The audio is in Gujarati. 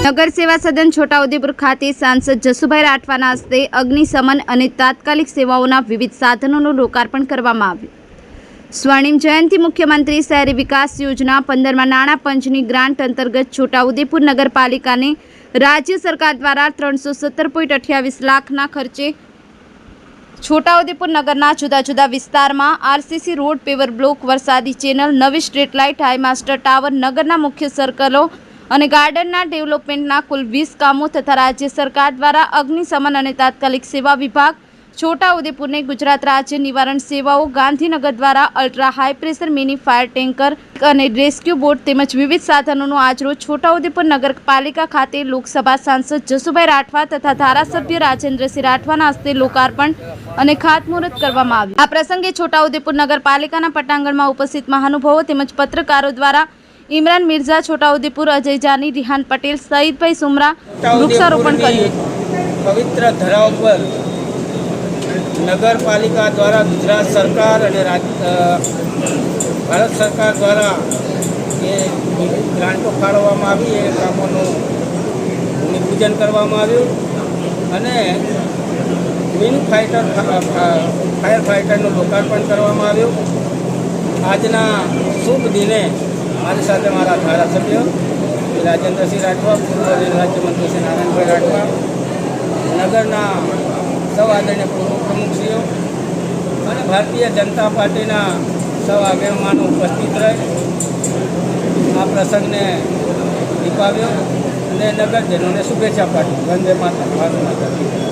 નગર સેવા સદન છોટાઉદેપુર ખાતે સાંસદ જસુભાઈ રાઠવાના હસ્તે અગ્નિશમન અને તાત્કાલિક સેવાઓના વિવિધ સાધનોનું લોકાર્પણ કરવામાં આવ્યું। સ્વર્ણિમ જયંતિ મુખ્યમંત્રી શહેરી વિકાસ યોજના 15માં નાણાં પંચની ગ્રાન્ટ અંતર્ગત છોટાઉદેપુર નગરપાલિકાને રાજ્ય સરકાર દ્વારા 317.28 લાખના ખર્ચે છોટાઉદેપુર નગરના જુદા જુદા વિસ્તારમાં આરસીસી રોડ, પેવર બ્લોક, વરસાદી ચેનલ, નવી street light, high master tower, નગરના મુખ્ય સર્કલો અને ગાર્ડનના ડેવલપમેન્ટના કુલ 20 કામો તથા રાજ્ય સરકાર દ્વારા અગ્નિશમન અને તાત્કાલિક સેવા વિભાગ છોટાઉદેપુરને ગુજરાત રાજ્ય નિવારણ સેવાઓ ગાંધીનગર દ્વારા ultra high pressure mini fire tanker અને રેસ્ક્યુ બોટ તેમજ વિવિધ સાધનોનું આજરોજ છોટાઉદેપુર નગરપાલિકા ખાતે લોકસભા સાંસદ જસુભાઈ રાઠવા તથા ધારાસભ્ય રાજેન્દ્રસિંહ રાઠવાના હસ્તે લોકાર્પણ અને ખાતમુહૂર્ત કરવામાં આવ્યું। આ પ્રસંગે છોટાઉદેપુર નગરપાલિકાના પટાંગણમાં ઉપસ્થિત મહાનુભાવો તેમજ પત્રકારો દ્વારા ઇમરાન મિર્ઝા, છોટાઉદેપુર, અજય જાની, રિહાન પટેલ, સઈદભાઈ સુમરા વૃક્ષારોપણ કર્યું। પવિત્ર ધરાવ પર નગરપાલિકા દ્વારા ગુજરાત સરકાર અને ભારત સરકાર દ્વારા જે ગ્રાન્ટો ફાળવવામાં આવી એ કામોનું ભૂમિપૂજન કરવામાં આવ્યું અને વિન ફાયર ફાઇટરનું લોકાર્પણ કરવામાં આવ્યું। આજના શુભ દિને મારી સાથે મારા ધારાસભ્ય રાજેન્દ્રસિંહ રાઠવા, પૂર્વ રાજ્યમંત્રી શ્રી નારાયણભાઈ રાઠવા, નગરના સૌ આદરણીય પ્રમુખશ્રીઓ અને ભારતીય જનતા પાર્ટીના સૌ આગેવાનો ઉપસ્થિત રહે આ પ્રસંગને દીપાવ્યો અને નગરજનોને શુભેચ્છા પાઠવી। વંદે માતરમ, ભારત માતા કી જય।